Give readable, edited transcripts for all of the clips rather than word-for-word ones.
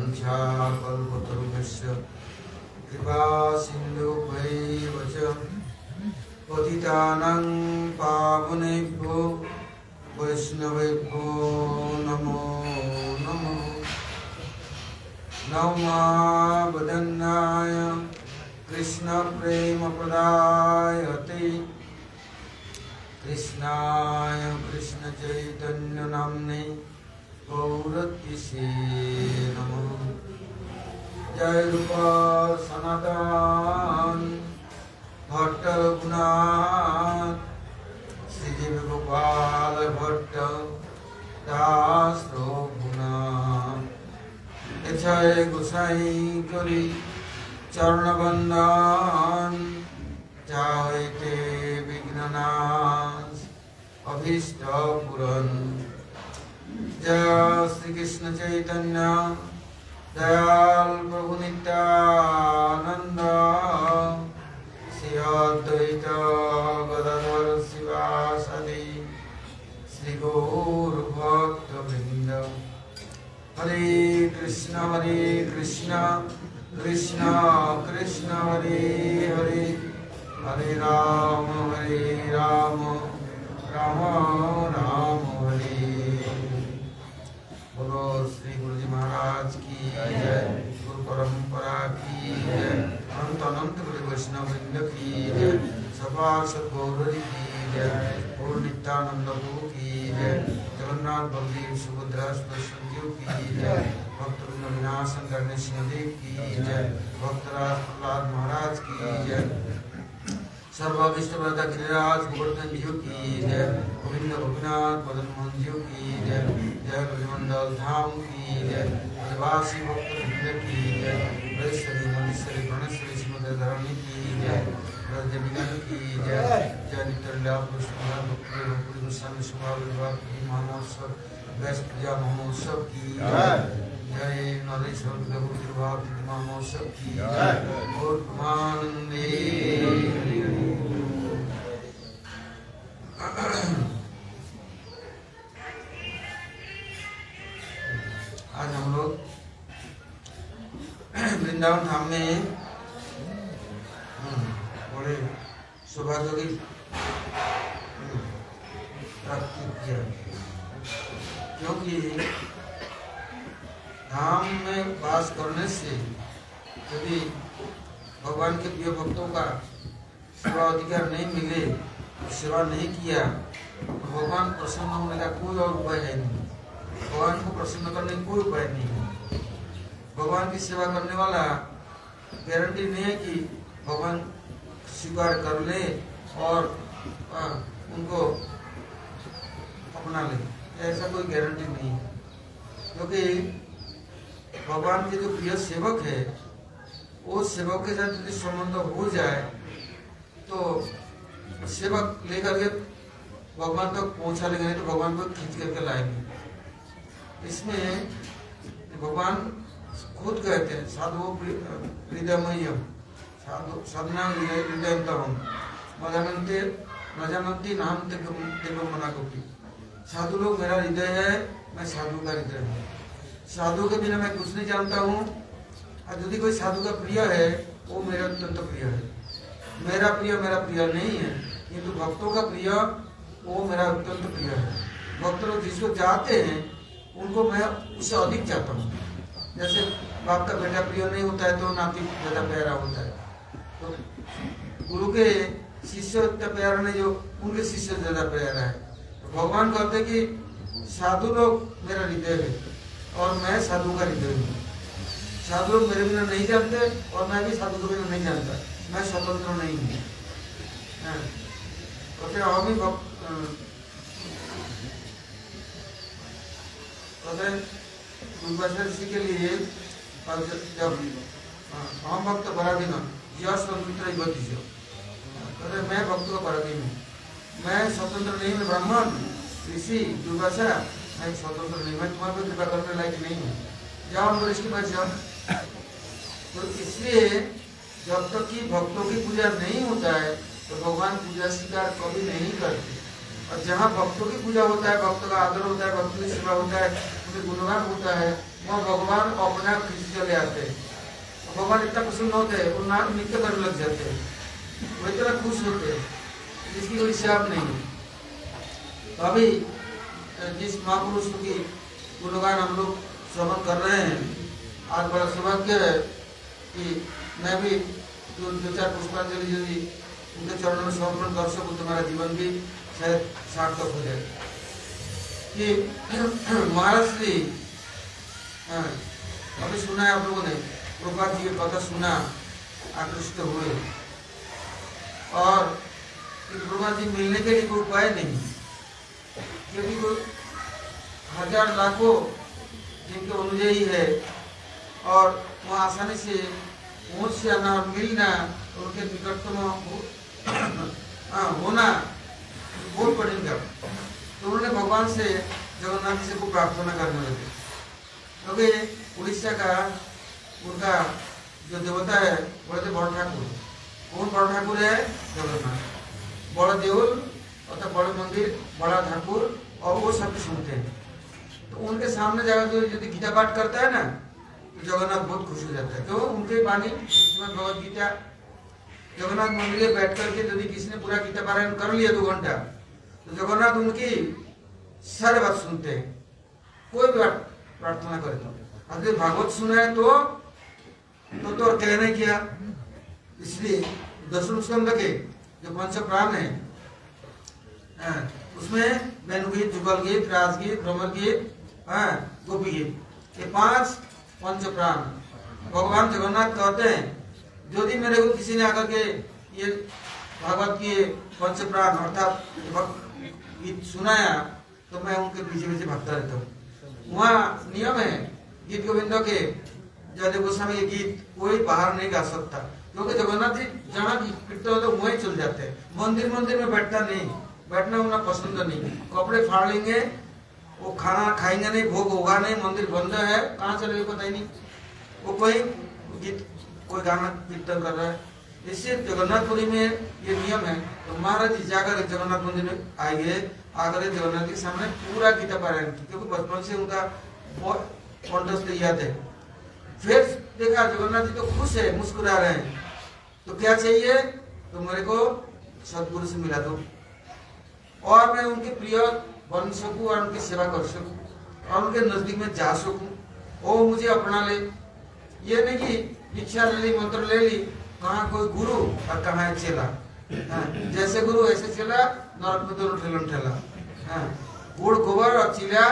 वाञ्छाकल्पतरुभ्यश्च कृपा सिन्धुभ्यैव च पतितानां पावनेभ्यो वैष्णवेभ्यो नमो नमः। नमः कृष्ण प्रेम प्रदायते कृष्णाय कृष्ण चैतन्य नाम्ने गौरतिसे नमः। जय रूप सनातन भट्ट रघुनाथ श्रीजीव गोपाल भट्ट दास रघुनाथ जय गोसाई करी चरण बंदन चाहते विघ्ननाश अभीष्ट पूरन। जय श्री कृष्ण चैतन्य दयाल प्रभु नित्यानंद श्री अद्वैत गदाधर शिवासादि श्री गौर भक्त वृंद। हरे कृष्ण कृष्ण कृष्ण हरे हरे हरे राम राम राम हरे। बोलो श्री गुरु जी महाराज की जय, गुरु परंपरा की जय, अनंत अनंत गुरु वैष्णव वृंद की जय, सभा सद्गौरी की जय, गौर नित्यानंद प्रभु की जय, जगन्नाथ बलदेव सुभद्रा सुदर्शन की जय, भक्तवृंद विनाशन करने सिंहदेव की जय, भक्तराज प्रहलाद महाराज की जय, सर्वाभिष्ट प्रदाता गिरिराज गोवर्धन जीव की जय, गोविंद गोपीनाथ मदन मोहन जीव की जय, जय ब्रजमंडल धाम की जय, ब्रजवासी भक्तवृंद की जय, ब्रजेश्वरी मनीश्वरी प्रणेश्वरी श्रीमती धरणी की जय, ब्रजदेविगण की जय, जय नित्य पुरुष गोस्वामी स्वभाव विभाग की महोत्सव व्यास पूजा महोत्सव की जय, जय नरेश्वर विभाग महोत्सव की जय, और कुमानंदे। आज हम लोग वृंदावन धाम में बड़े सौभाग्य की प्राप्ति किया, क्योंकि धाम में वास करने से यदि भगवान के प्रिय भक्तों का सेवा अधिकार नहीं मिले, सेवा नहीं किया तो भगवान प्रसन्न होने का कोई और उपाय है नहीं, भगवान को प्रसन्न करने का कोई उपाय नहीं है। भगवान की सेवा करने वाला गारंटी नहीं है कि भगवान स्वीकार कर ले और उनको अपना ले, ऐसा कोई गारंटी नहीं है। क्योंकि भगवान के जो प्रिय सेवक है वो सेवक के साथ यदि संबंध हो जाए तो सेवक लेकर के भगवान तक पहुंचा लेंगे, नहीं तो भगवान को खींच करके लाएंगे। इसमें भगवान खुद कहते हैं साधु हृदयमय्यम साधना हृदयंतम मदानंते न जानती नाम तेगम मना कोपी। साधु लोग मेरा हृदय है, मैं साधु का हृदय हूँ, साधु के बिना मैं कुछ नहीं जानता हूँ। और यदि कोई साधु का प्रिय है वो मेरा अत्यंत प्रिय है, मेरा प्रिय नहीं है, किंतु भक्तों का प्रिय वो मेरा अत्यंत प्रिय है। भक्त लोग जिसको चाहते हैं उनको मैं उससे अधिक चाहता हूँ। जैसे बाप का बेटा प्रिय नहीं होता है तो नाती ज्यादा प्यारा होता है, तो गुरु के शिष्य इतना प्यारा नहीं जो उनके शिष्य ज्यादा प्यारा है। तो भगवान कहते हैं कि साधु लोग मेरा हृदय है और मैं साधु का हृदय हूँ। साधु लोग मेरे बिना नहीं जानते और मैं भी साधु के बिना नहीं जानता, मैं स्वतंत्र नहीं हूँ। ऋषि के लिए जब हम भक्त पराधीन यह स्वतंत्र मैं भक्त का पराधीन हूँ, मैं स्वतंत्र नहीं, मैं ब्राह्मण ऋषि दुर्वासा, मैं स्वतंत्र नहीं, मैं तुम्हारे पर कृपा करने लायक नहीं हूँ, जाओ हम इसके पास जाओ। तो इसलिए जब तक कि भक्तों की पूजा नहीं होता है तो भगवान पूजा स्वीकार कभी नहीं करते। और जहाँ भक्तों की पूजा होता है, भक्तों का आदर होता है, भक्तों की सेवा होता है, जैसे गुणगान होता है वहाँ भगवान अपने आप खींच चले आते हैं। भगवान इतना प्रसन्न होते हैं, वो नाम नृत्य करने लग जाते हैं, वो इतना खुश होते हैं जिसकी कोई हिसाब नहीं। तो अभी जिस महापुरुष की गुणगान हम लोग श्रवण कर रहे हैं, आज बड़ा सौभाग्य है कि मैं भी दो चार पुष्पांजलि यदि उनके चरणों में समर्पण कर सकूं तो मेरा जीवन भी शायद सार्थक हो जाए। कि महाराज श्री अभी सुना है आप लोगों ने, प्रभुपाद जी की कथा सुना, आकृष्ट हुए, और प्रभुपाद जी मिलने के लिए कोई उपाय नहीं, क्योंकि कोई हजार लाखों जिनके अनुयायी है और वो आसानी से पहुँच से आना और मिलना, उनके निकटतम होना बहुत कठिन था। तो उन्होंने भगवान से, जगन्नाथ जी को प्रार्थना करने लगे, क्योंकि उड़ीसा का उनका जो देवता है बोले थे बड़ ठाकुर। कौन बड़ ठाकुर है? जगन्नाथ। बड़ा देउल अर्थात बड़े मंदिर, बड़ा ठाकुर, और वो सब सुनते हैं। तो उनके सामने जाकर जो यदि गीता पाठ करता है ना, तो जगन्नाथ बहुत खुश हो जाता है। तो उनके वाणी भगवद गीता जगन्नाथ मंदिर में बैठ करके यदि किसी ने पूरा गीता पारायण कर लिया 2 घंटा, तो जगन्नाथ उनकी सारे बात सुनते हैं, कोई भी बात प्रार्थना करे तो। अगर भागवत सुना है तो और कहना ही क्या। इसलिए 10वें स्कंद के जो पंच प्राण है, उसमें वेणुगीत, जुगल गीत, राजगीत, भ्रमर गीत, गोपी गीत, ये 5 पंच प्राण भगवान जगन्नाथ कहते हैं। यदि मेरे को किसी ने आकर के ये भागवत के पंच प्राण अर्थात गीत सुनाया तो मैं उनके पीछे पीछे भागता रहता हूँ। वहाँ नियम है गीत गोविंदों के, जयदेव गोस्वामी ये गीत कोई बाहर नहीं गा सकता, क्योंकि जगन्नाथ जी जहाँ कीर्तन होते वहीं चल जाते हैं। मंदिर में बैठता नहीं, बैठना उन्हें पसंद नहीं, कपड़े फाड़ लेंगे, वो खाना खाएंगे नहीं, भोग होगा नहीं, मंदिर बंद है, कहाँ चले पता ही नहीं, वो कोई गीत कोई गाना कीर्तन कर रहा है। इससे जगन्नाथपुरी में ये नियम है। तो महाराज जी जाकर जगन्नाथ मंदिर में आएंगे, आकर जगन्नाथ के सामने पूरा गीता पारायण की, क्योंकि बचपन से उनका कंठस्थ याद है। फिर देखा जगन्नाथ जी तो खुश है, मुस्कुरा रहे हैं, तो क्या चाहिए? तो मेरे को सदगुरु से मिला दो और मैं उनके प्रिय बन सकूं और उनकी सेवा कर सकूं और उनके नजदीक में जा सकूं, वो मुझे अपना ले। ये नहीं कि दीक्षा ले ली, मंत्र ले ली, कहाँ कोई गुरु और कहाँ है चेला। जैसे गुरु ऐसे चेला, नरक में दोनों ठेलम ठेला। गुड़ गोबर और चेला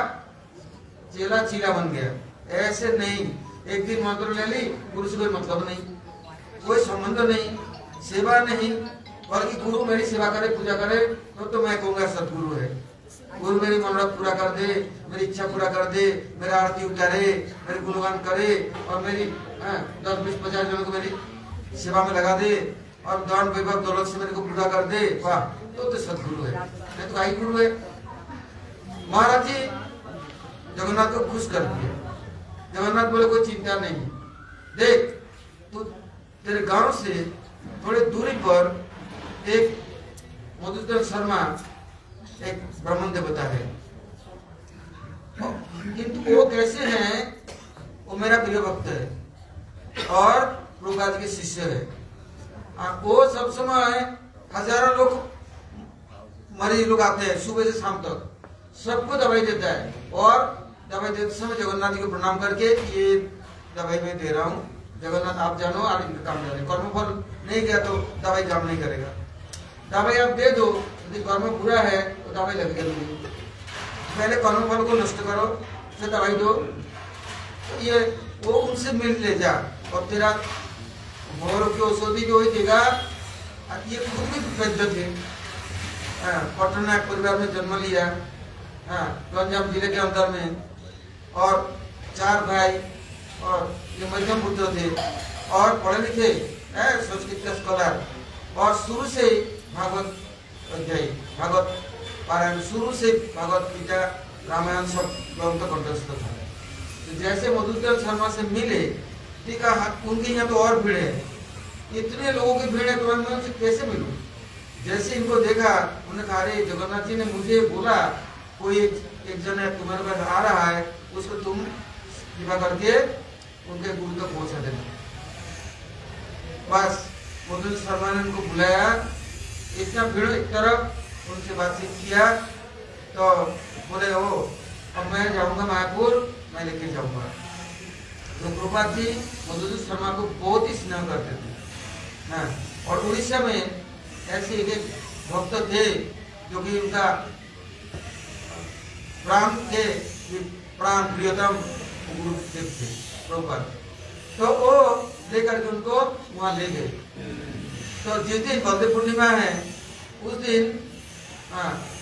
चीला बन गया, ऐसे नहीं। एक दिन मंत्र ले ली, गुरु से कोई मतलब नहीं, कोई संबंध नहीं, सेवा नहीं, बल्कि गुरु मेरी सेवा करे, पूजा करे, तो मैं कहूँगा सतगुरु है। गुरु मेरी मनोरथ पूरा कर दे, मेरी इच्छा पूरा कर दे, मेरा आरती उतारे, मेरे गुणगान करे और मेरी 10-20-50 जनों को मेरी सेवा में लगा दे और दान वैभव दौलत से मेरे को पूरा कर दे, वाह, तो सतगुरु है। नहीं तो आई गुरु है। महाराज जी जगन्नाथ को खुश कर दिया। जगन्नाथ बोले कोई चिंता नहीं, देख तू तेरे गांव से थोड़े दूरी पर एक मधुसूदन शर्मा एक ब्राह्मण देवता है, किंतु वो कैसे हैं? वो मेरा प्रिय भक्त है और प्रभुपाद के शिष्य है। वो सब समय हजारों लोग मरीज लोग आते हैं सुबह से शाम तक, सबको दवाई देता है और दवाई देते समय जगन्नाथ जी को प्रणाम करके ये दवाई मैं दे रहा हूँ, जगन्नाथ आप जानो और इनका काम जाने। कर्मफल नहीं गया तो दवाई काम नहीं करेगा, दवाई आप दे दो, यदि कर्म बुरा है तो दवाई लगेगा नहीं। पहले कर्मफल को नष्ट करो, फिर दवाई दो। तो ये वो उनसे मिल ले जा और तेरा मोर की औषधि भी वही देगा। ये खुद भी वैद्य थे, पटना परिवार में जन्म लिया, गंजाम जिले के अंदर में, और 4 भाई और ये मध्यम पुत्र थे और पढ़े लिखे संस्कृत का स्कॉलर, और शुरू से भागवत अध्याय, भागवत पारायण, शुरू से भागवत गीता, रामायण सब ग्रंथ कंठस्थ था। तो जैसे मधुसूदन शर्मा से मिले, ठीक है, उनके यहाँ तो और भीड़ है, इतने लोगों की भीड़ है तो मैं उनसे कैसे मिलूं? जैसे इनको देखा, उन्होंने कहा अरे जगन्नाथ जी ने मुझे बोला कोई एक जन है तुम्हारे पास आ रहा है, उसको तुम कृपा करके उनके गुरु तक पहुंचा देना। बस मधुसूदन शर्मा ने उनको बुलाया, इतना भीड़ एक तरफ उनसे बातचीत किया, तो बोले ओ अब मैं जाऊंगा मायापुर, मैं लेके जाऊंगा। तो प्रभुपाद जी मधुसूदन शर्मा को बहुत ही स्नेह करते थे। हाँ, और उड़ीसा में ऐसे एक भक्त थे जो कि उनका प्राण के प्राण प्रियतम गुरुदेव थे प्रभुपाद, तो वो लेकर के उनको वहां ले गए। तो जिस दिन बलदेव पूर्णिमा है उस दिन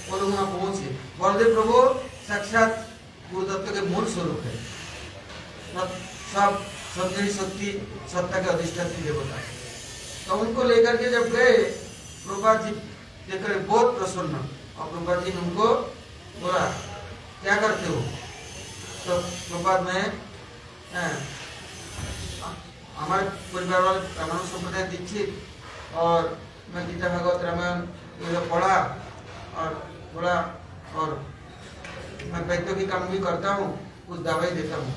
वो लोग वहां पहुंचे। बलदेव प्रभु साक्षात गुरुदत्त के मूल स्वरूप है, सब सौंदर्य शक्ति सत्ता के अधिष्ठात्री देवता। तो उनको लेकर के जब गए, प्रभुपाद जी देखकर बहुत प्रसन्न, और प्रभुपाद जी ने उनको बोला क्या करते हो? तो प्रभुपाद में हमारे परिवार वाले ब्राह्मण संप्रदाय दीक्षित, और मैं गीता भागवत रामायण ये सब पढ़ा और थोड़ा, और मैं वैद्यों की काम भी करता हूँ, कुछ दवाई देता हूँ।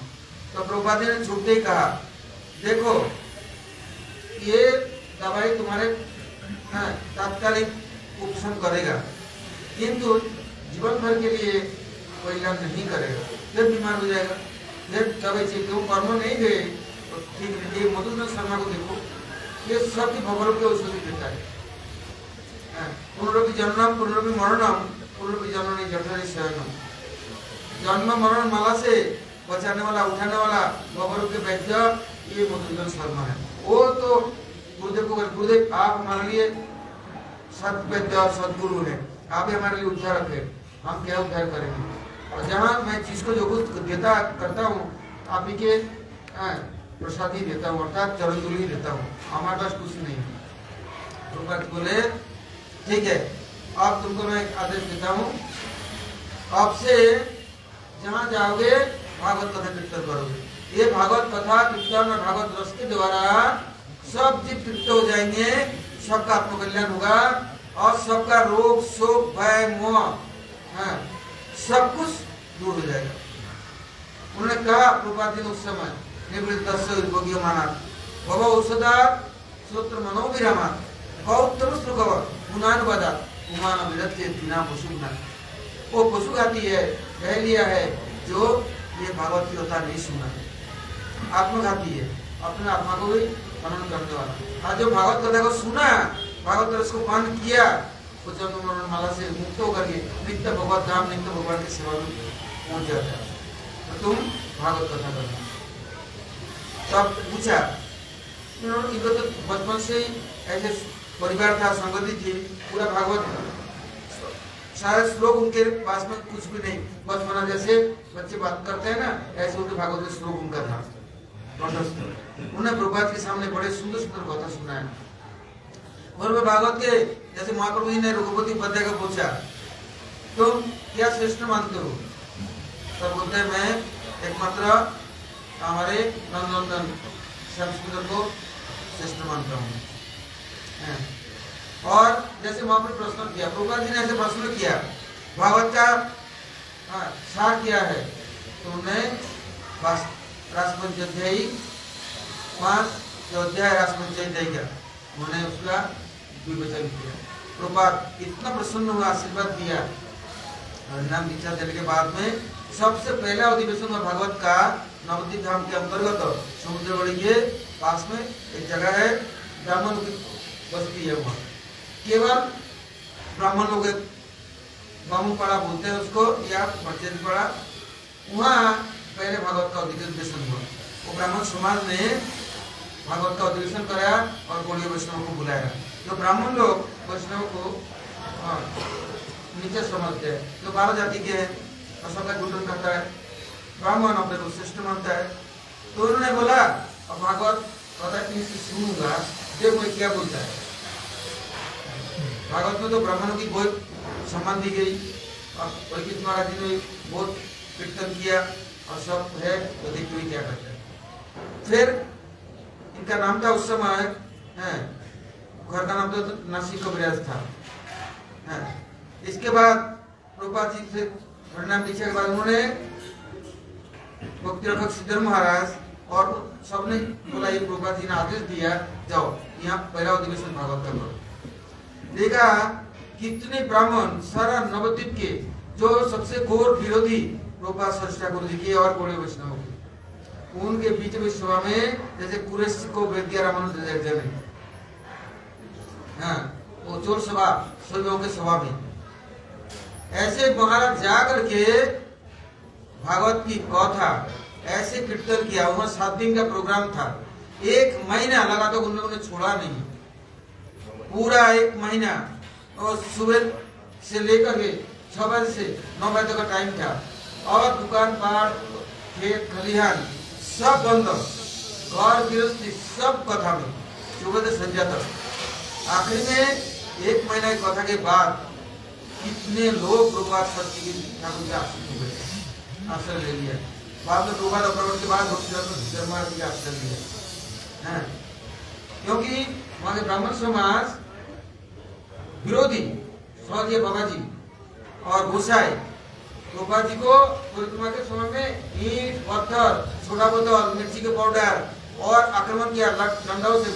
तो प्रभुपाद ने छूटते ही कहा देखो ये दवाई तुम्हारे तात्कालिक उपशम करेगा, किंतु जीवन भर के लिए कोई लाभ नहीं करेगा, फिर बीमार हो जाएगा, फिर दवाई चाहिए। क्यों कर्म नहीं गए तो ठीक नहीं। मधुसूदन शर्मा को देखो, ये सब की भगवान के औषधि देता है। पुनरपि जन्मम पुनरपि मरणम पुनरपि जननी जठरे शयनम। जन्म मरण माला से बचाने वाला, उठाने वाला भगवान के वैद्य ये मधुसूदन शर्मा है। वो तो गुरुदेव को, गुरुदेव आप हमारे लिए सदवैद्य और सदगुरु है, आप ही हमारे लिए उद्धारक है, हम क्या उद्धार करेंगे? और जहाँ मैं जिसको जो कुछ देता करता हूँ आप ही के प्रसाद ही देता हूँ, अर्थात चरण धूल ही देता हूँ, हमारे पास कुछ नहीं है। तो बोले ठीक है, अब तुमको मैं एक आदेश देता हूँ, अब से जहाँ जाओगे भागवत कथा कीर्तन करोगे। ये भागवत कथा कीर्तन और भागवत रस के द्वारा सब जीव तृप्त हो जाएंगे, सबका आत्मकल्याण होगा, और सबका रोग शोक भय मोह सब कुछ दूर हो जाएगा। उन्होंने कहा प्रभुपाद जी ने उस समय निवृत्तस्य उद्भोग्यमानात् भव औषधात् श्रोत्र मनोविरामात् गौतम श्रुगव गुणानुवादात् उमान विरत्य बिना पशुघ्ना। वो पशुघाती है, कह लिया है जो ये भागवत की कथा नहीं सुना है, आत्मघाती है, अपने आत्मा को भी मनन करने वाला। आज जो भागवत कथा को सुना, भागवत रस को पान किया, वो जन्म मरण माला से मुक्त होकर के नित्य भगवत धाम, नित्य भगवान की सेवा में पहुंच जाता है। तो तुम भागवत कथा करना। तब पूछा, इनको तो बचपन से ही ऐसे परिवार था, संगति थी, पूरा भागवत सारे श्लोक उनके पास में कुछ भी नहीं, बचपना जैसे बच्चे बात करते हैं ना, ऐसे उनके भागवत में श्लोक उनका था। उन्हें प्रभुपाद के सामने बड़े सुंदर सुंदर कथा सुनाया। और वे भागवत के जैसे महाप्रभु जी ने रघुपति उपाध्याय को पूछा तुम क्या श्रेष्ठ मानते हो? तब बोलते मैं एकमात्र हमारे नंदनंदन श्याम सुंदर को श्रेष्ठ मानता हूँ। और जैसे महाप्रभु प्रश्न किया, प्रभुपाद जी ने ऐसे प्रश्न किया, भागवत का सार क्या है? तो उन्होंने रासपंचाध्यायी 5 अध्याय रासपंचाध्यायी का उन्होंने उसका विवेचन किया। प्रभुपाद इतना प्रसन्न हुआ, आशीर्वाद दिया। नाम दीक्षा देने के बाद में सबसे पहला अधिवेशन हुआ भागवत का नवद्वीप धाम के अंतर्गत समुद्रगढ़ी के पास में एक जगह है, ब्राह्मण की बस्ती है, वहाँ केवल ब्राह्मण लोग, बामू पड़ा बोलते हैं उसको, या बच्चेन पड़ा, वहाँ पहले भागवत का अधिवेशन हुआ। वो ब्राह्मण समाज ने भागवत का अधिवेशन कराया और गौड़ीय वैष्णव को बुलाया। जो ब्राह्मण लोग वैष्णव को नीचे समझते हैं, जो 12 जाति के हैं और सबका गुंडन करता है, ब्राह्मण अपने को श्रेष्ठ मानता है। तो उन्होंने बोला अब भागवत कथा से सुनूंगा, देखो क्या बोलता है। भागवत में तो ब्राह्मणों की बहुत सम्मान दी गई, और परिचित महाराज जी ने बहुत कीर्तन किया और सब है, तो देखिए हुई क्या करते हैं। फिर इनका नाम था उस समय घर का नाम तो नासिक कविराज था। इसके बाद प्रभुपाद जी से हरिनाम दीक्षा के बाद उन्होंने भक्ति रखक सिद्धर महाराज और सबने बोला ये प्रभुपाद जी ने आदेश दिया, जाओ यहाँ पहला अधिवेशन भागवत का करो। देखा कितने ब्राह्मण सारा नवद्वीप के जो सबसे घोर विरोधी प्रभुपाद सरस्वती ठाकुर जी के और बड़े वैष्णव के, उनके बीच में सभा में जैसे कुरेश को वेद्या रामानुज ने, हाँ वो चोर सभा सभ्यों के सभा में ऐसे महाराज जाकर के भागवत की कथा ऐसे कीर्तन किया। वहां 7 दिन का प्रोग्राम था, 1 महीना लगा तो उन लोगों ने छोड़ा नहीं, पूरा 1 महीना। और सुबह से लेकर के 6 बजे से 9 बजे तक का टाइम था, और दुकान पाट खेत खलिहान सब बंद, घर गृहस्थी सब कथा में सुबह से संध्या तक। आखिरी में 1 महीना की कथा के बाद कितने लोग प्रभुपाद सरस्वती ठाकुर के आश्रय ले लिया। बाद में प्रभुपाद अपहरण के बाद महाराज जी आश्रय लिया, क्योंकि वहां के ब्राह्मण समाज विरोधी समझिए बाबा जी और गोसाई प्रभुपाद जी को परिक्रमा के समय में ईंट पत्थर छोटा बोतल मिर्ची के पाउडर और आक्रमण किया, डंडाओं से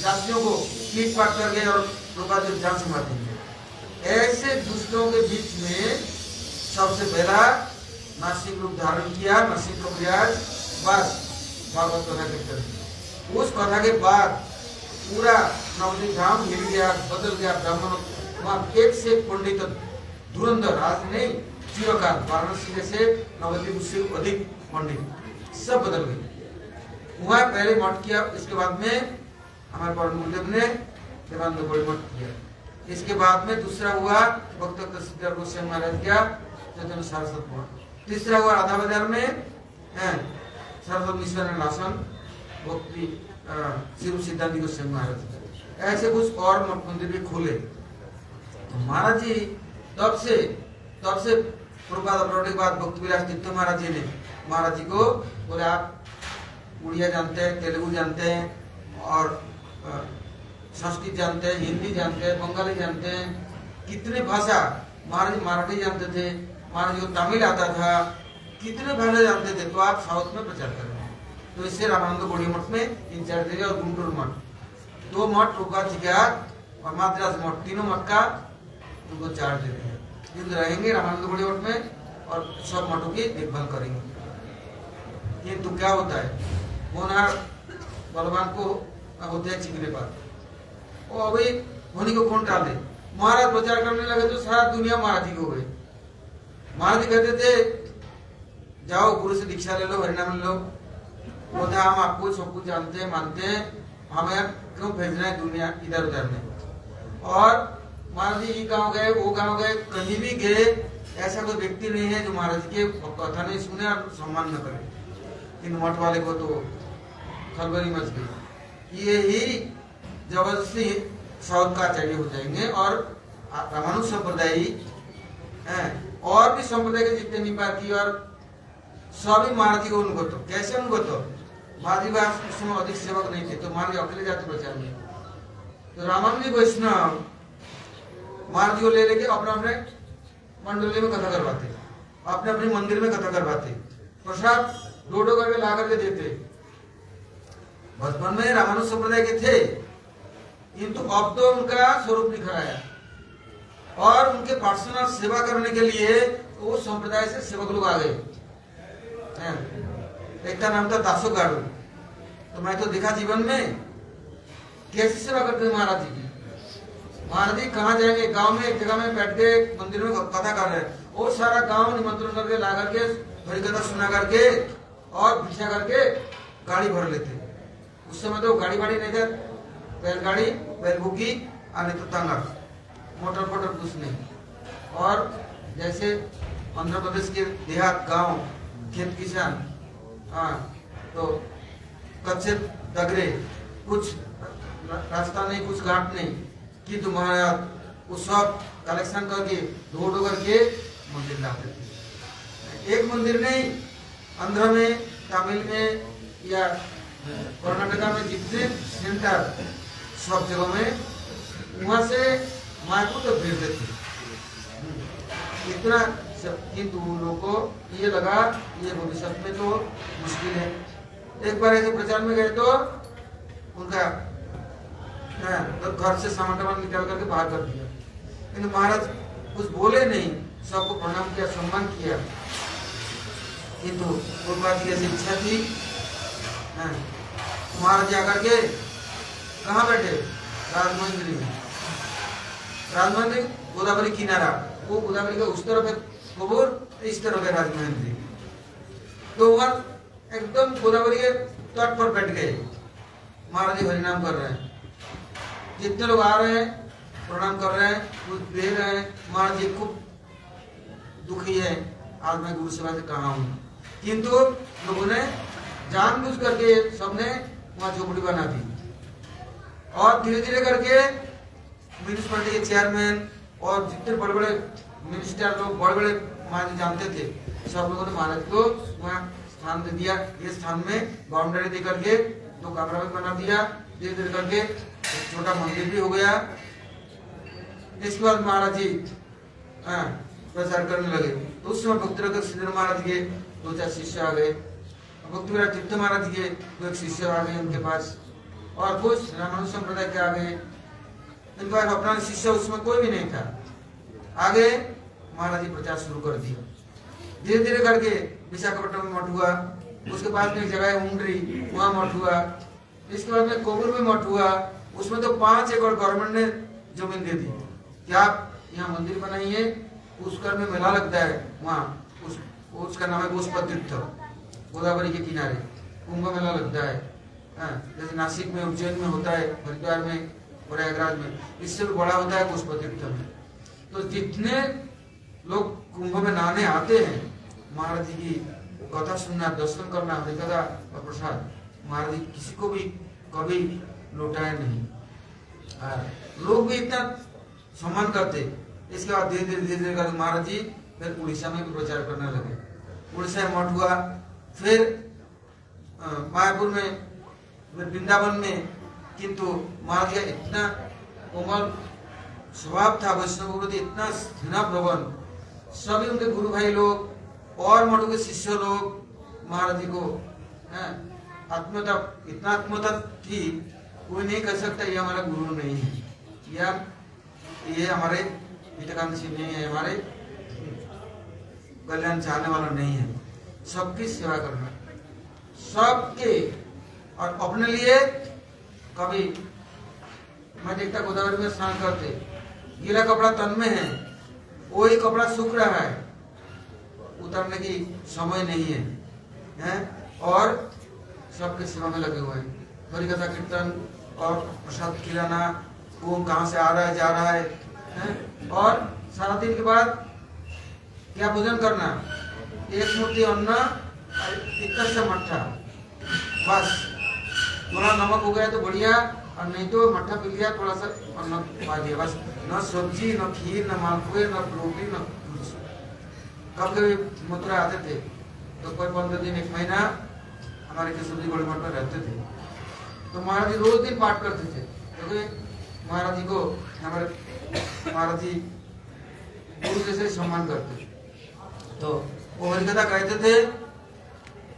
जातियों को पीट पाट कर गए और प्रभुपाद जी जान से मार देंगे। ऐसे दुष्टों के बीच में सबसे पहला नासिक रूप धारण किया, नासिक का प्रयास, बस भागवत कथा कीर्तन। उस कथा के बाद पूरा नवद्वीप धाम हिल गया, बदल गया। ब्राह्मण वहाँ एक से पंडित धुरंधर, आज नहीं चिरकाल, वाराणसी जैसे नवद्वीप उससे अधिक पंडित सब बदल गए। वहाँ पहले मठ किया, इसके बाद में हमारे परम गुरुदेव ने देवानंद बड़े मठ किया। इसके बाद में दूसरा हुआ भक्त सिद्धर गोस्वामी महाराज का चैतन्य सारस्वत मठ। तीसरा हुआ राधा बाजार में सरस्वती मिश्र लासन भक्ति शिव सिद्धांत गोस्वामी महाराज। ऐसे कुछ और मठ मंदिर भी खोले। तो महाराज जी तब से प्रभुपाद अपहरण के बाद भक्ति विलास तीर्थ महाराज जी ने महाराज जी को बोले आप उड़िया जानते हैं, तेलुगु जानते हैं और संस्कृत जानते हैं, हिंदी जानते हैं, बंगाली जानते हैं, कितने भाषा। महाराज मराठी जानते थे, महाराज को तमिल आता था, कितने भाषा जानते थे। तो आप साउथ में प्रचार करें। तो इससे रामानंद गोड़ी मठ में इंचार्ज दे और गुंटूर मठ 2 मठ प्रभुपाद जी का और माद्रास मठ, तीनों मठ का उनको चार्ज देते हैं। युद्ध रहेंगे रामानंद गोड़ी मठ में और सब मठों की देखभाल करेंगे। किंतु क्या होता है, होनहार बलवान को होते हैं चिकने पर, वो अभी होनी को कौन टाल दे। महाराज प्रचार करने लगे तो सारा दुनिया महाराज जी हो गए। महाराज जी कहते थे जाओ गुरु से दीक्षा ले लो, हरिनाम ले लो। वो था हम आपको सब कुछ जानते हैं, मानते हैं, हमें क्यों भेजना है दुनिया इधर उधर में। और महाराज जी ये गाँव गए, वो गाँव गए, कहीं भी गए, ऐसा कोई व्यक्ति नहीं है जो महाराज जी के कथा नहीं सुने और सम्मान न करे। इन मठ वाले को तो खलबली मच गई। ये ही जबरदस्ती साउथ का आचार्य हो जाएंगे। और रामानुज संप्रदाय और भी संप्रदाय के जितने निपाती और सभी महाराज जी को उनको तो कैसे उनको तो महाराज जी उस समय अधिक सेवक नहीं थे, तो महाराज जी अकेले जाते प्रचार में। तो रामानुजी वैष्णव महाराज जी को ले लेके अपने अपने मंडली में कथा करवाते, अपने अपने मंदिर में कथा करवाते, प्रसाद डोडो करके ला करके देते। बचपन में रामानुज संप्रदाय के थे, किंतु अब तो उनका स्वरूप निखराया और उनके पर्सनल सेवा करने के लिए वो संप्रदाय से सेवक लोग आ गए। एक का नाम था दासो गाड़ू। तो मैं तो देखा जीवन में कैसे सेवा करते महाराज जी की। महाराज जी कहाँ जाएंगे, गांव में एक जगह में बैठ के मंदिर में कथा कर रहे हैं, वो सारा गांव निमंत्रण करके ला करके हरी कथा सुना करके और भिक्षा करके गाड़ी भर लेते। उस समय तो गाड़ी वाड़ी नहीं था, बैलगाड़ी बैलबुग्गी और नहीं तो तांगा, मोटर फोटर कुछ नहीं। और जैसे आंध्र प्रदेश के देहात गांव खेत किसान, तो कच्चे डगरे, कुछ रास्ता नहीं, कुछ घाट नहीं, किंतु महाराज वो सब कलेक्शन करके ढो करके मंदिर लाते थे। एक मंदिर नहीं, आंध्र में, तमिल में या कर्नाटका में जितने सेंटर सब जगह में वहां से मायको तो भेज देते। इतना किंतु लोगों को ये लगा ये भविष्य में तो मुश्किल है। एक बार ऐसे प्रचार में गए तो उनका तो घर से सामान टामान निकाल करके बाहर कर दिया, किंतु महाराज कुछ बोले नहीं, सबको प्रणाम किया, सम्मान किया। किंतु गोपाल जी ऐसी इच्छा थी, महाराज जी आकर के कहाँ बैठे? राजमंदिर में। राजमंदिर गोदावरी किनारा, वो गोदावरी का उस तरफ है कबूर, इस तरफ है राजमंदिर। तो वहां एकदम गोदावरी के तट पर बैठ गए, महाराज जी हरिनाम कर रहे हैं। जितने लोग आ रहे हैं प्रणाम कर रहे हैं, कुछ दे रहे हैं। महाराज जी खूब दुखी है, आज मैं गुरु सेवा से कहा हूँ। किंतु लोगों ने जानबूझ करके सबने वहां झोपड़ी बना दी, और धीरे धीरे करके म्यूनिसिपैलिटी के चेयरमैन और जितने बड़े बड़े मिनिस्टर लोग, बड़े बड़े महाराज जानते थे, सब लोगों ने महाराज को वहाँ स्थान दे दिया। ये स्थान में बाउंड्री दे करके 2 कमरा भी बना दिया। धीरे धीरे करके एक छोटा मंदिर भी हो गया। इसके बाद महाराज जी प्रचार करने लगे। तो उस समय भक्तिराज श्रीधर महाराज के 2-4 शिष्य आ गए, भक्तिराज तीर्थ महाराज के 2 शिष्य आ गए उनके पास, और कुछ रामानुज संप्रदाय के आ गए। इनका अपना शिष्य उसमें कोई भी नहीं था। आगे महाराज जी प्रचार शुरू कर दिया। धीरे धीरे करके विशाखापट्टनम में मठ हुआ, उसके पास में एक जगह है उमरी, वहां मठ हुआ। इसके बाद में कोबूर में मठ हुआ। उसमें तो 5 एकड़ गवर्नमेंट ने जमीन दे दी कि आप यहाँ मंदिर बनाइए। पुष्कर में मेला लगता है वहाँ, उसका नाम है गोस्पद तीर्थ, गोदावरी के किनारे कुंभ मेला लगता है। जैसे नासिक में, उज्जैन में होता है, हरिद्वार में, प्रयागराज में, इससे भी बड़ा होता है गोस्पद तीर्थ में। तो जितने लोग कुंभ में नहाने आते हैं, महाराज जी की कथा सुनना, दर्शन करना, हरिकथा और प्रसाद, महाराज जी किसी को भी कभी लौटाए नहीं। लोग भी इतना सम्मान करते। इसके बाद धीरे धीरे धीरे धीरे करके महाराज जी फिर उड़ीसा में भी प्रचार करने लगे। उड़ीसा में मठ हुआ, फिर मायापुर में, फिर वृंदावन में। किंतु महाराज का इतना कोमल स्वभाव था, वैष्णव के प्रति इतना स्नेह प्रबल, सभी उनके गुरु भाई लोग और मठों के शिष्य लोग महाराज जी को आत्मता, इतना आत्मता थी, कोई नहीं कह सकता ये हमारा गुरु नहीं है, या ये हमारे हितकांक्षी नहीं है, हमारे कल्याण चाहने वाला नहीं है। सबकी सेवा करना, सबके, और अपने लिए कभी मैं देखता गोदावरी में स्नान करते, गीला कपड़ा तन में है, वही कपड़ा सूख रहा है, उतरने की समय नहीं है, और सबके सेवा में लगे हुए हैं। हरिकथा कीर्तन और प्रसाद खिलाना, वो कहाँ से आ रहा है, जा रहा है, और सारा दिन के बाद क्या भोजन करना, 1 मुट्ठी अन्न, इतना सा मट्ठा, बस। थोड़ा नमक हो गया तो बढ़िया, और नहीं तो मट्ठा पी लिया, थोड़ा सा अन्न खा लिया, बस। न सब्जी, न खीर, न मालपुए, न रोटी, न कुछ। कब कभी मथुरा आते थे तो कोई 15 दिन, 1 महीना हमारे केशवजी बड़े मठ में रहते थे। तो महाराज जी रोज दिन पाठ करते थे, क्योंकि महाराज जी को हमारे महाराज जी गुरु जैसे सम्मान करते। तो वो हरिकथा कहते थे,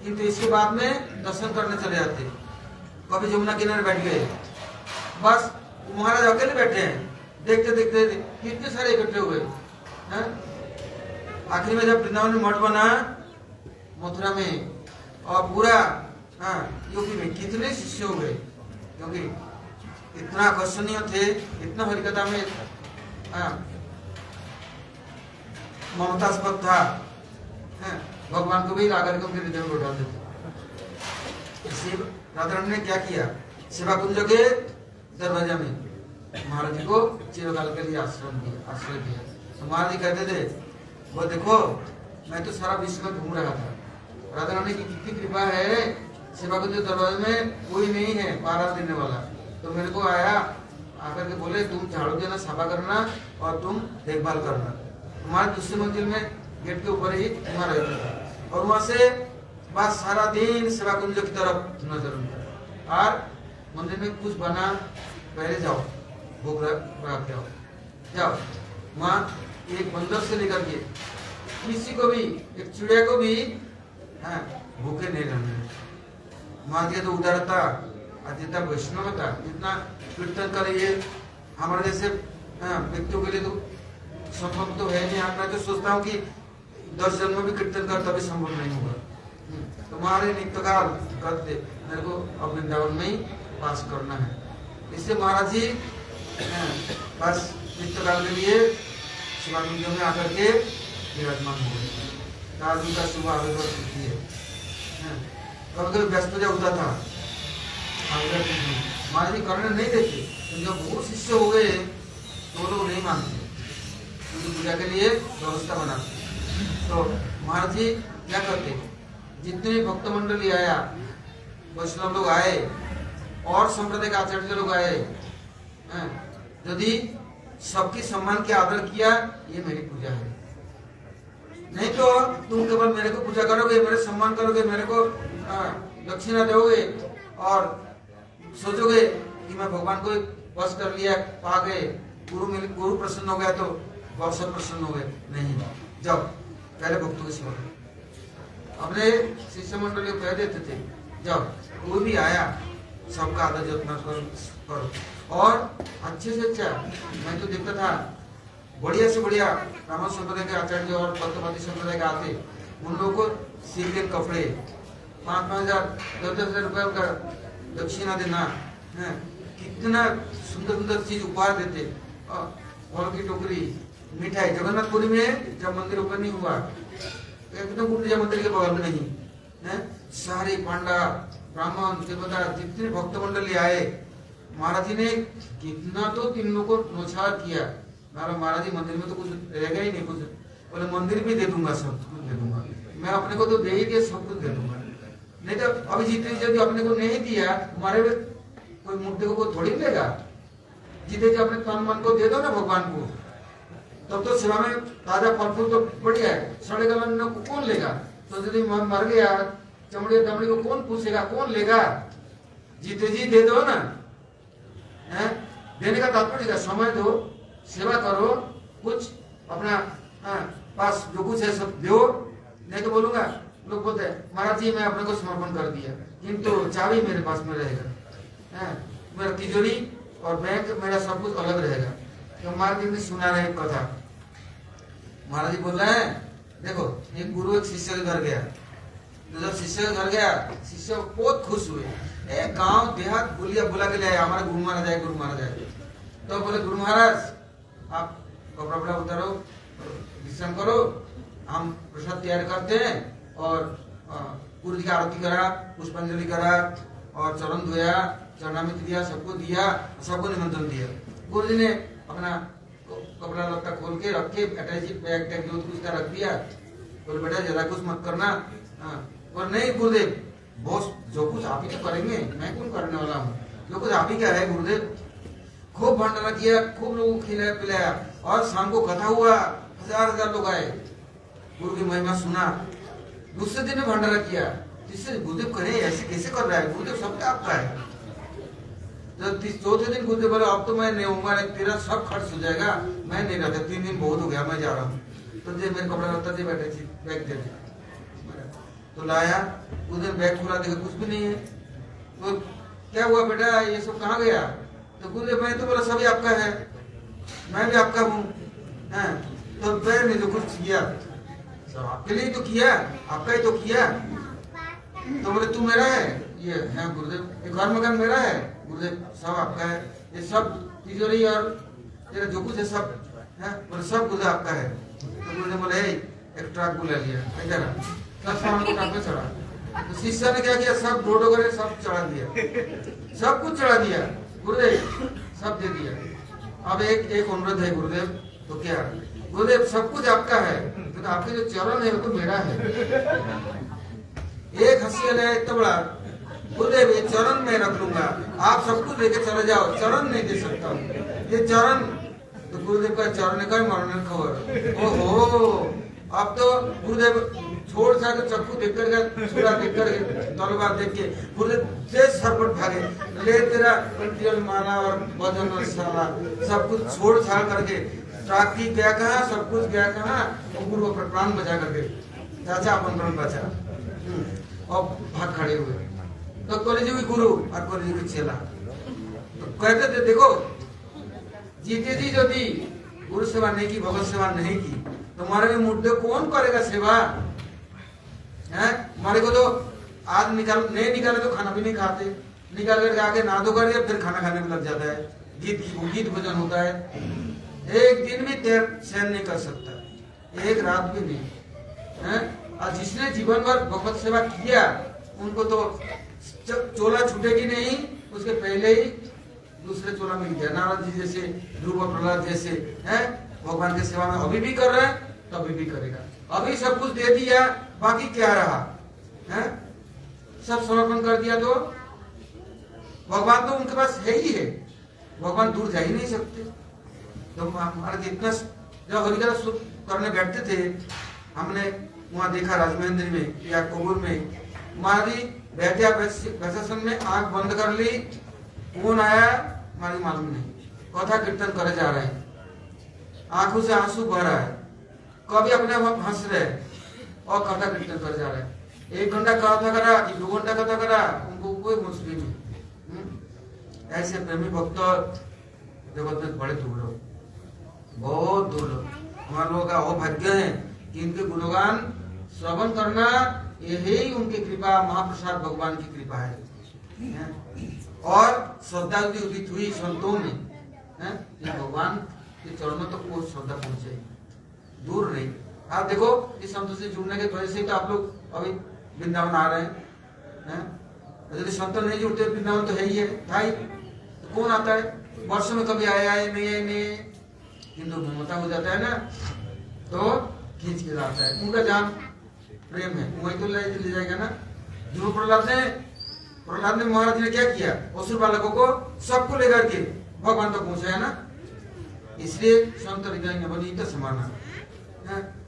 किंतु इसके बाद में दर्शन करने चले जाते। कभी जमुना किनारे बैठ गए, बस महाराज अकेले बैठे हैं, देखते देखते कितने सारे इकट्ठे हुए। आखिर में जब वृंदावन में मठ बना, मथुरा में और पूरा यूपी में कितने शिष्य हो गए, क्योंकि इतना आकर्षणीय थे, इतना हरिकथा में ममतास्पद था, भगवान को भी आकर के उनके हृदय में बैठा देते। इसलिए राधारानी ने क्या किया, सेवा कुंज के दरवाजा में महाराज जी को चिरकाल के लिए आश्रय दिया। तो महाराज जी कहते थे, वो देखो मैं तो सारा विश्व में घूम रहा था, राधारानी की कितनी कृपा है, सेवा कुंज दरवाजे में कोई नहीं है पहरा देने वाला। तो मेरे को आया, आकर के बोले तुम झाड़ू देना, सफा करना और तुम देखभाल करना। हमारे दूसरे मंजिल में गेट के ऊपर ही वहाँ रहता था, और वहां से बस सारा दिन सेवा कुंज की तरफ नजर उनका। और मंदिर में कुछ बना, पहले जाओ भोग रख के आओ, जाओ। वहाँ एक बंदर से लेकर के किसी को भी, एक चिड़िया को भी भूखे नहीं रहने। महाराज जी तो उदारता और जितना वैष्णवता, जितना कीर्तन करे, ये हमारे जैसे व्यक्तियों के लिए तो संभव तो है नहीं। मैं तो सोचता हूँ कि 10 जन्म भी कीर्तन कर तभी संभव नहीं होगा। तुम्हारे नित्यकाल करते मेरे को अब वृंदावन में ही पास करना है। इससे महाराज जी बस नित्यकाल के लिए शिवानंद में आकर के विराजमान हो गए। दादू का शुभ आविर्भाव तिथि है। कभी कभी बृहस्पति होता था, महाराज जी करने नहीं देते, तो जब वो शिष्य हो गए तो लोग नहीं मानते, उनकी पूजा के लिए व्यवस्था बनाते। तो महाराज जी क्या करते, जितने भी भक्त मंडली आया, वैष्णव लोग आए और संप्रदाय के आचार्य लोग आए, यदि सबकी सम्मान के आदर किया, ये मेरी पूजा है। नहीं तो तुम केवल मेरे को पूजा करोगे, मेरे सम्मान करोगे, मेरे को दक्षिणा दोगे और सोचोगे कि मैं भगवान को बस कर लिया, पा गए, गुरु प्रसन्न हो गया तो बहुत सब प्रसन्न हो गए। नहीं, जब पहले भक्तों की सेवा अपने शिष्य मंडली को कह देते थे, जब कोई भी आया सबका आदर जतना करो। और अच्छे से अच्छा मैं तो देखता था, बढ़िया से बढ़िया ब्राह्मण संप्रदाय के आचार्य और पद्मपति संप्रदाय के आते, उन लोगों को सिल्क कपड़े 5-5 हजार 10-10 हजार रुपये का दक्षिणा देना है। कितना सुंदर सुंदर चीज उपहार देते, फल की टोकरी, मिठाई। जगन्नाथपुरी में जब मंदिर ओपन नहीं हुआ, एकदम गुंडिया मंदिर के बगल में नहीं है, सारे पांडा ब्राह्मण देवता जितने भक्त मंडली आए, महाराज जी ने कितना तो तीन लोगों को नौछावर किया। महाराज जी मंदिर में तो कुछ रहेगा ही नहीं, कुछ बोले मंदिर भी दे दूंगा, सब कुछ दे दूंगा, मैं अपने को तो दे ही दिया, सब कुछ दे दूंगा। नहीं तो अभी जीते यदि अपने को नहीं दिया, हमारे कोई मूर्ति को कोई थोड़ी लेगा। जीते जी अपने तन मन को दे दो ना भगवान को, तब तो सेवा में ताजा फल फूल तो बढ़िया है। सड़े गलन को कौन लेगा? तो यदि मर गया, चमड़ी दमड़ी को कौन पूछेगा, कौन लेगा? जीते जी दे दो ना। है देने का तात्पर्य समय दो, सेवा करो, कुछ अपना पास जो कुछ है सब दो। नहीं तो बोलूंगा, लोग बोलते हैं महाराज जी मैं अपने को समर्पण कर दिया, किंतु चाबी मेरे पास में रहेगा, मेरा तिजोरी और बैंक मेरा सब कुछ अलग रहेगा। तो महाराज जी ने सुना रहे कथा। महाराज जी बोल रहे हैं, देखो एक गुरु एक शिष्य के घर गया, तो जब शिष्य के घर गया, शिष्य बहुत खुश हुए। एक गांव देहात बुला के ले आया, हमारा गुरु महाराज आए, गुरु महाराज आए। तो बोले गुरु महाराज आप कपड़ा वपड़ा उतारो, विश्राम करो, हम प्रसाद तैयार करते हैं। और गुरु जी का आरती करा, पुष्पांजलि करा और चरण धोया, चरणामृत दिया, सबको दिया, सबको निमंत्रण दिया। गुरु जी ने अपना कपड़ा लत्ता खोल के रख के अटैची बैग टैग जो कुछ का रख दिया। बोले बेटा ज्यादा कुछ मत करना। और नहीं गुरुदेव, बॉस जो कुछ आप ही तो करेंगे, मैं कौन करने वाला हूँ, जो कुछ आप ही क्या है गुरुदेव। खूब भंडारा किया, खूब लोगों को खिलाया पिलाया, और शाम को कथा हुआ, 1000 लोग आए, गुरु की महिमा सुना। दूसरे दिन में भंडारा किया, जिससे गुरुदेव कहे ऐसे कैसे कर रहा है, गुरुदेव सब आपका है। जब चौथे दिन गुरुदेव बोले अब तो मैं नहीं होऊंगा, तेरा सब खर्च हो जाएगा, मैं नहीं रहता, 3 दिन बहुत हो गया, मैं जा रहा हूँ। तो दे मेरे कपड़ा लगता दे, बैठे थी बैग दे दे। तो लाया, उस दिन बैग खुला देखा कुछ भी नहीं है। तो क्या हुआ बेटा, ये सब कहाँ गया? तो गुरुदेव मैं तो बोला सभी आपका है, मैं भी आपका हूँ। तो बैग ने जो कुछ किया सब आपके लिए तो किया, आपका ही तो किया। तो बोले तू मेरा है, ये है गुरुदेव, ये घर मकान मेरा है गुरुदेव, सब आपका है, ये सब तिजोरी और तेरा जो कुछ है सब है, बोले सब गुरुदेव आपका है। तो गुरुदेव बोले एक ट्रक बुला लिया, इधर सब सामान को ट्रक में चढ़ा। तो शिष्य ने क्या किया, सब डोडो करे सब चढ़ा दिया, सब कुछ चढ़ा दिया, गुरुदेव सब दे दिया। अब एक अनुरोध है गुरुदेव, तो क्या गुरुदेव सब कुछ आपका है, तो आपके जो चरण है वो तो मेरा है। एक हंसी है इतना बड़ा, गुरुदेव ये चरण में रख लूंगा, आप सब कुछ लेके चले जाओ, चरण नहीं दे सकता ये चरण। तो गुरुदेव का चरण का मरण खबर। ओहो, अब तो गुरुदेव छोड़ छाड़ चक्कू देख कर, छुरा देख कर, तलवार देख के गुरुदेव तेज सरपट भागे, ले तेरा कंटियल माला और वजन और साला सब कुछ छोड़ छाड़ करके ट्रक की गया कहाँ, सब कुछ गया कहाँ, वो गुरु पर प्राण बचा करके चाचा अपन प्राण बचा और भाग खड़े हुए। तो कॉलेज गुरु और कॉलेज चेला तो कहते थे देखो जीते जी यदि गुरु सेवा नहीं की, भगवत सेवा नहीं की, तुम्हारे भी मुद्दे कौन करेगा सेवा है? हमारे को तो आज नहीं निकाले तो खाना भी नहीं खाते, निकाल करके आगे ना तो कर फिर खाना खाने में लग जाता है, गीत भोजन होता है, एक दिन भी देर सहन नहीं कर सकता, एक रात भी नहीं है। और जिसने जीवन भर भगवत सेवा किया उनको तो चोला छूटेगी नहीं, उसके पहले ही दूसरे चोला मिल गया। नारद जी जैसे, ध्रुव प्रहलाद जैसे है, भगवान की सेवा में अभी भी कर रहे हैं, तभी भी करेगा। अभी सब कुछ दे दिया, बाकी क्या रहा है? सब समर्पण कर दिया तो भगवान तो उनके पास है ही है, भगवान दूर जा ही नहीं सकते। तो हमारे जितना जब हरिकथा करने बैठते थे, हमने वहां देखा राजमहेंद्र में या कोबुर में, हमारी बैठे प्रशासन में आंख बंद कर ली, कौन आया हमारी मालूम नहीं, कथा कीर्तन करे जा रहे हैं, आंखों से आंसू बह रहा है, कभी अपने आप हंस रहे और कथा कीर्तन करे जा रहे हैं। 1 घंटा कथा करा कि 2 घंटा कथा करा, उनको कोई मुश्किल नहीं। ऐसे प्रेमी भक्त जगत में बड़े दुर्लभ, बहुत दुर्लभ। हमारे लोगों का अभाग्य है कि इनके गुणगान श्रवण करना, यही उनकी कृपा, महाप्रसाद भगवान की कृपा है। और श्रद्धा यदि उदित हुई संतों में, भगवान के चरणों तक तो वो श्रद्धा पहुंचे, दूर नहीं। आप देखो इस संतों से जुड़ने के वजह से तो आप लोग अभी वृंदावन आ रहे हैं। यदि संत नहीं जुड़ते वृंदावन तो है ही है, भाई तो कौन आता है? वर्षों में कभी आया है नहीं, हिंदू ममता हो जाता है ना, तो खींच के लाता है। उनका जान प्रेम है, वही तो ले जाएगा ना। ध्रुव प्रहलाद ने महाराज ने क्या किया? असुर बालकों को सबको लेकर के भगवान तक पहुंचाया ना। इसलिए संत हृदय नवनीत समाना,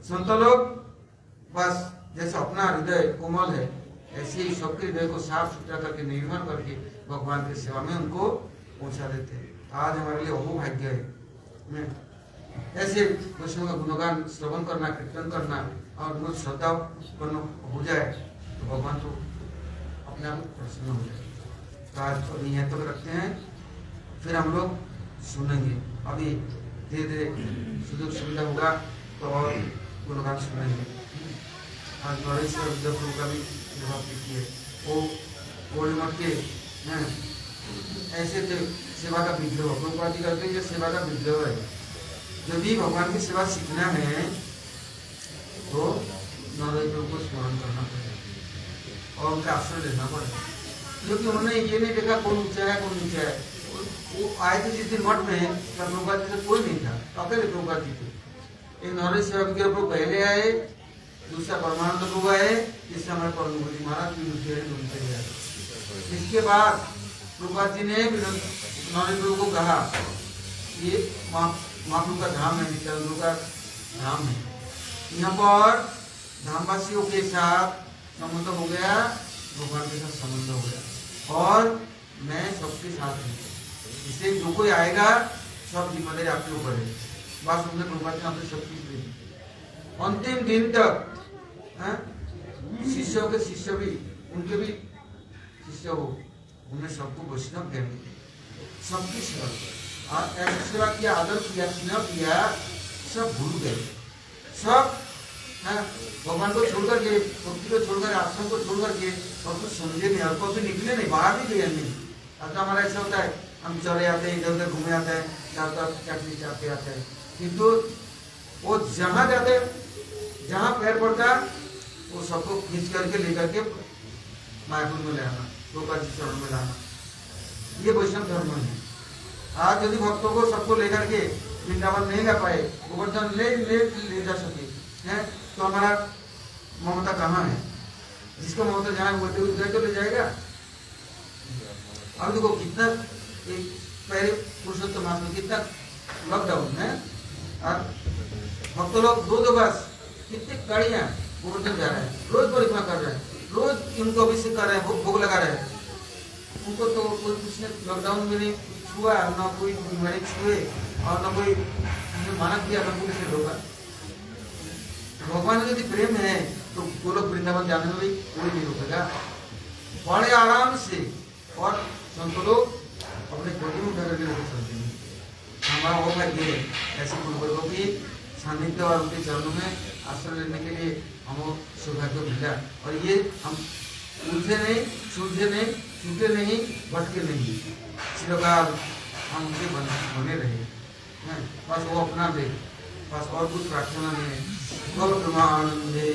संत लोग बस जैसे अपना हृदय कोमल है, ऐसे ही सबके हृदय को साफ सुथरा करके निर्मल करके भगवान की सेवा में उनको पहुंचा देते हैं। आज हमारे लिए अहो भाग्य है ऐसे वैष्णव का गुणगान श्रवण करना, कीर्तन करना और उनको श्रद्धा हो जाए तो भगवान तो अपने आप प्रसन्न हो जाए। तो आज तो यहाँ तक रखते हैं, फिर हम लोग सुनेंगे। अभी धीरे धीरे सुযোগ सुविधा होगा तो और गुणगान सुनेंगे। आज नरेश्वर विद्यापुर का भी है, वो गोली मत के ऐसे थे सेवा का विद्रोह, प्रभुपाद जी करते हैं सेवा का विद्रोह है। यदि भगवान की सेवा सीखना है तो नरेश्वर को स्मरण करना पड़ेगा और उनका आश्रय लेना पड़ेगा, क्योंकि उन्होंने ये नहीं देखा कौन ऊंचा है कौन नीचा है। वो आए थे जिस दिन मठ में, प्रभुपाद जी से कोई नहीं था, अकेले प्रभुपाद जी थे। एक नरेश सेवा के ऊपर पहले आए, दूसरा परमानंद प्रभु आए, तीसरा हमारे परम महाराज भी। इसके बाद प्रभुपाद जी ने नरेश प्रभु को कहा ये महाप्रभु का धाम है, नित्यानंद का धाम है, यहाँ पर धामवासियों के साथ संबंध हो गया, भगवान के साथ संबंध हो गया और मैं सबके साथ हूँ। इसलिए जो कोई आएगा सब जिम्मेदारी आपके ऊपर है। बात सुनने प्रभुपाद ने आपने सब चीज दी। अंतिम दिन तक शिष्यों के शिष्य भी, उनके भी शिष्य हो, उन्हें सबको वैष्णव ज्ञान सबकी सेवा और ऐसी सेवा किया, आदर किया, स्नेह किया, सब भूल गए। सब भगवान को छोड़ करके, भक्ति को छोड़कर, आश्रम को छोड़ करके और कुछ समझे नहीं और कभी निकले नहीं, बाहर भी गए नहीं। अब तो हमारा ऐसा होता है, हम चले आते हैं, इधर उधर घूमे आते हैं, चाकरी चाहते आते हैं, किंतु वो जहाँ जाते, जहाँ पैर पड़ता वो सबको खींच करके लेकर के मायापुर में ले आना, प्रभुपाद जी चरण में लाना, ये वैष्णव धर्म है। आज यदि भक्तों को सबको लेकर के वृंदावन नहीं ला पाए, गोवर्धन ले जा सके हैं, तो हमारा ममता कहाँ है? जिसको ममता जहाँ बोलते उधर तो ले जाएगा। अब देखो कितना एक पहले पुरुषोत्तम मास में कितना लॉकडाउन है और भक्त लोग दो बस कितनी गाड़ियां गोवर्धन जा रहे हैं, रोज परिक्रमा कर रहे हैं, रोज इनको अभिषेक कर रहे हैं, भोग लगा रहे हैं। उनको तो कोई कुछ ने लॉकडाउन में नहीं छुआ, न कोई बीमारी छुए और न कोई माना किया मैं पूरे से होगा। भगवान यदि प्रेम है तो गोलोक वृंदावन जाने में भी कोई नहीं रोकेगा, बड़े आराम से। और संत लोग अपने गोदी में उठा करके लेकर चलते हैं। हमारा वो भाग्य है ऐसे गुरुवर्गों की सानिध्य और उनके चरणों में आश्रय लेने के लिए हमको सौभाग्य मिला। और ये हम उलझे नहीं, सुलझे नहीं, छूटे नहीं, भटके नहीं, चिरकाल हम उनके बने रहे। बस वो अपना दे, बस और कुछ प्रार्थना नहीं है। गौर प्रमानंदे